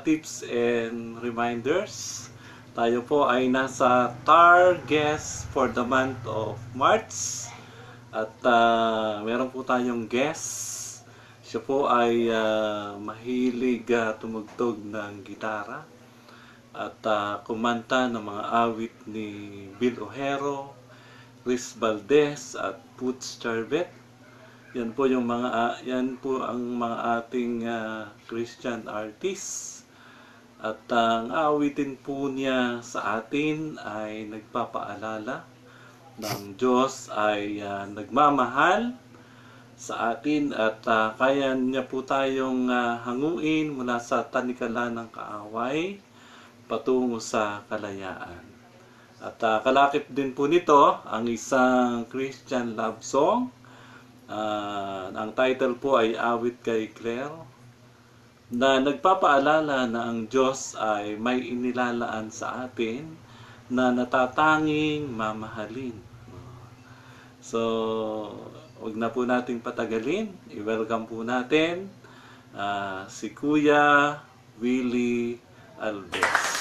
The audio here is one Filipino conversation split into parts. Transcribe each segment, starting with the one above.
tips and reminders. Tayo po ay nasa Target for the month of March. At meron po tayong guest. Siya po ay mahilig tumugtog ng gitara at kumanta ng mga awit ni Bill Ojero, Chris Valdez at Poots Charbet. Yan po ang mga ating Christian artists. At ang awitin po niya sa atin ay nagpapaalala ng Diyos ay nagmamahal sa atin at kaya niya po tayong hanguin mula sa tanikala ng kaaway patungo sa kalayaan. At kalakip din po nito ang isang Christian love song. Ang title po ay Awit kay Claire, na nagpapaalala na ang Diyos ay may inilalaan sa atin na natatanging mamahalin. So, wag na po nating patagalin. I-welcome po natin si Kuya Willie Alves.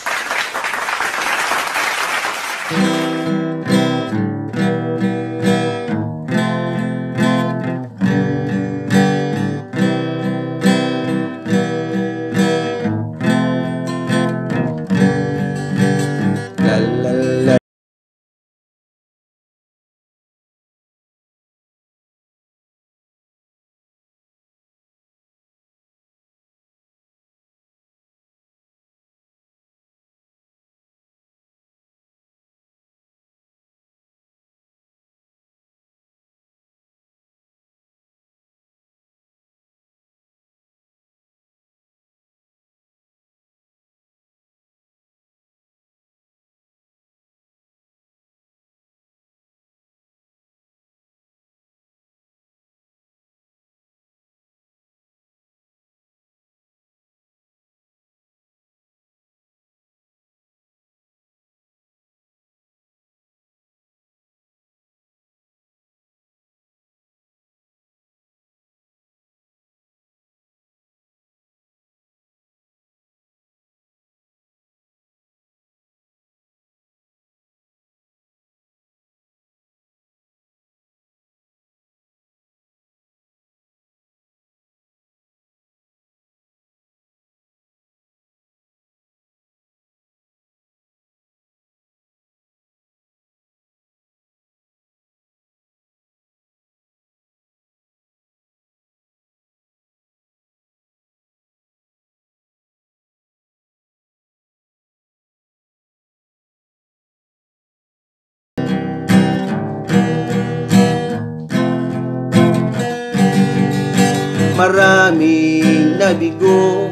Maraming nabigo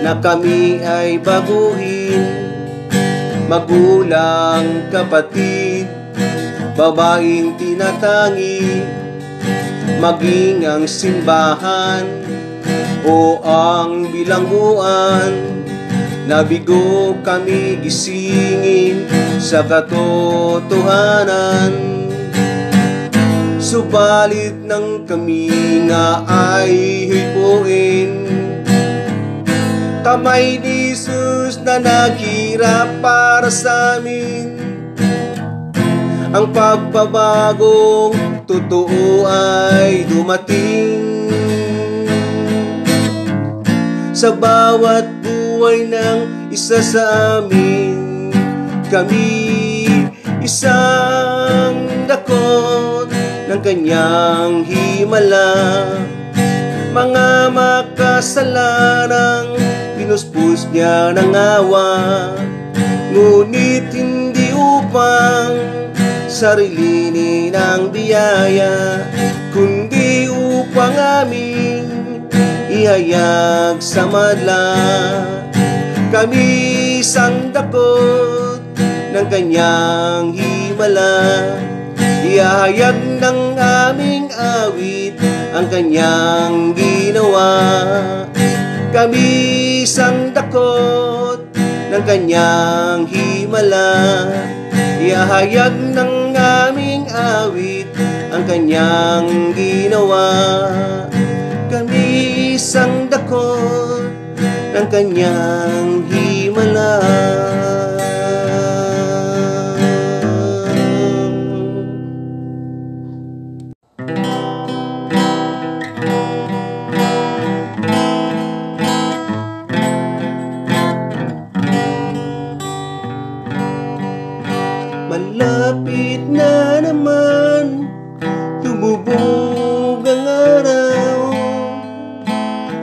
na kami ay baguhin, magulang, kapatid, babaeng tinatangi, maging ang simbahan o ang bilangguan. Nabigo kami gisingin sa katotohanan. Subalit nang kami nga ay hipuin, kamay ni Jesus na naghirap para sa amin. Ang pagbabagong totoo ay dumating sa bawat buhay ng isa sa amin. Kami isang dakot ng kanyang himala, mga makasalanang pinuspos niya ng awa, ngunit hindi upang sarilinin ang biyaya, kundi upang aming ihayag sa madla. Kami isang dakot ng kanyang himala, ihayag ng aming awit ang kanyang ginawa. Kami isang dakot ng kanyang himala, ihayag ng aming awit ang kanyang ginawa. Kami isang dakot ng kanyang himala. Malapit na naman lumubog ang araw,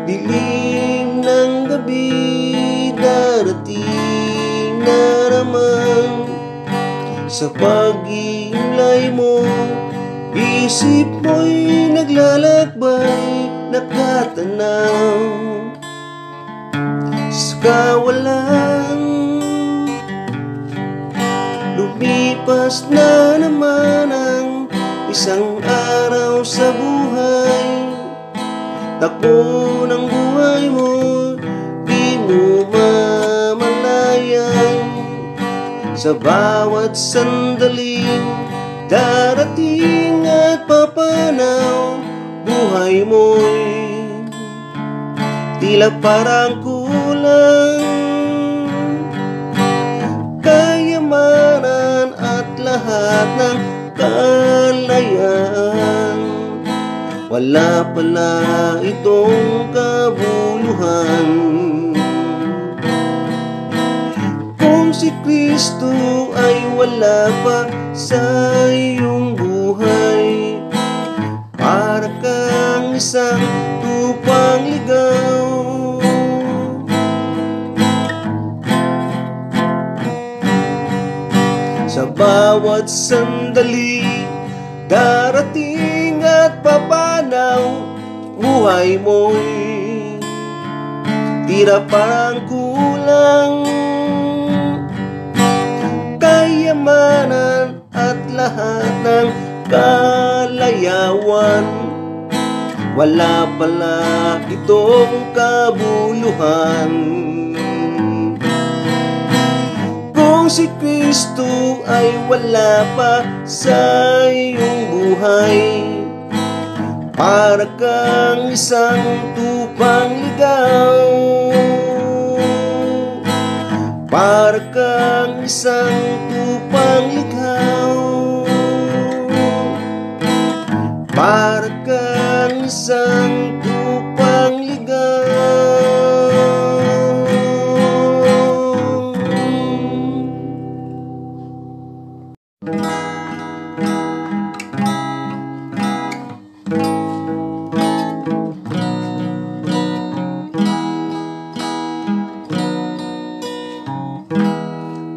dilim ng gabi darating na naman. Sa pag-iimlay mo, isip mo'y naglalakbay, nakatanaw sa kawalan. Lumipas na naman ang isang araw sa buhay. Takbo ng buhay mo, di mo mamalayan. Sa bawat sandaling darating at papanaw, buhay mo'y tila parang kulang. Kayamanan at lahat ng kalayaan, wala pala itong kabuluhan. Kung si Kristo ay wala pa sa iyong buhay, para kang isang tupang ligaw. Sa bawat sandali darating at papanaw, buhay mo'y tira parang kulang. Kayamanan at lahat ng kalayawan, wala pala itong kabuluhan. Kung si Kristo ay wala pa sa iyong buhay, para kang isang tupang ligaw. Para kang isang tupang ligaw. Para kang isang tupang ligaw.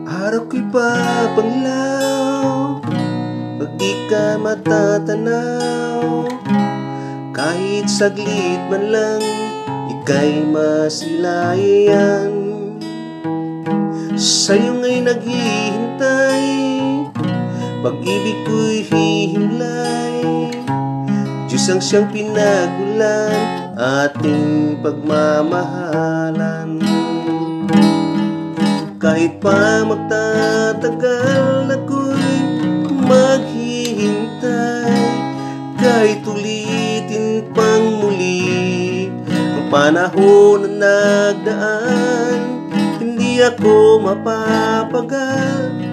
Araw ko'y papanglaw pag di ka matatanaw. Kahit saglit man lang, ika'y masilayan. Sa'yo nga'y naghihintay, pag-ibig ko'y hihimlay. Diyos ang siyang pinagulan, ating pagmamahalan. Kahit pa magtatagal, ako'y maghihintay. Kahit ulitin pang muli ang panahon na nagdaan, hindi ako mapapagal,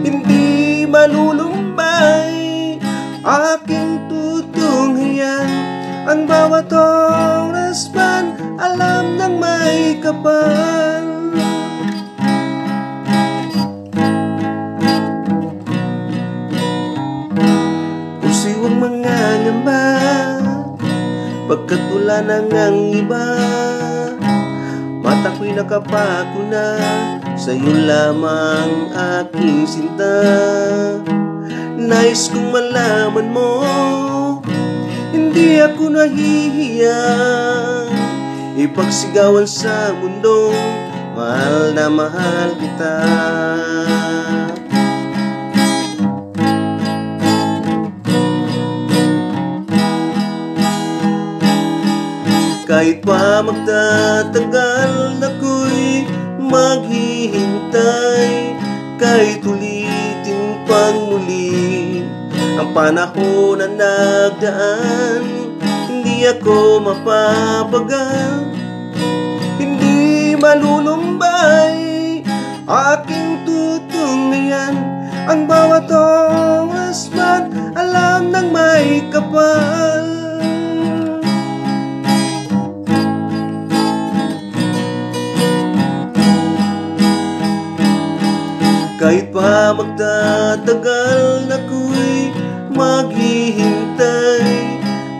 hindi malulumbay. Aking tutunghayan ang bawat oras man, alam ng may kapal. Huwag mangangamba, pagkat wala nang ang iba. Mata ko'y nakapako na, sa'yo lamang aking sinta. Nais kong malaman mo, hindi ako nahihiya ipagsigawan sa mundong mahal na mahal kita. Kahit pa magtatagal, ako'y maghihintay. Kahit ulitin pang muli ang panahon na nagdaan, hindi ako mapapagal, hindi malulumbay. Aking tutungayan ang bawat oras man, alam ng may kapal. Kahit pa magtatagal, ako'y maghihintay.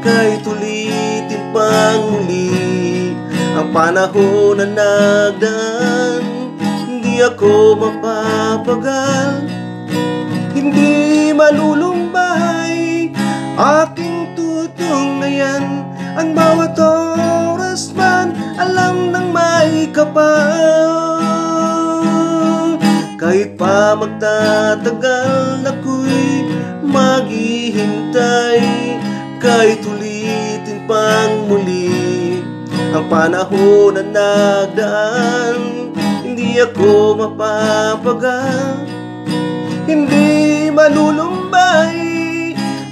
Kahit ulitin pang muli ang panahon na nagdaan, hindi ako mapapagal, hindi malulumbay. Aking tutungayan ang bawat oras man, alam ng may kapal. Kahit pa magtatagal, ako'y maghihintay. Kahit ulitin pang muli ang panahon na nagdaan, hindi ako mapapagal, hindi malulumbay.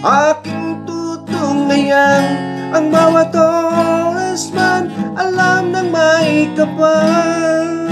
Aking tutungayan ang bawat oras man, alam ng may kapal.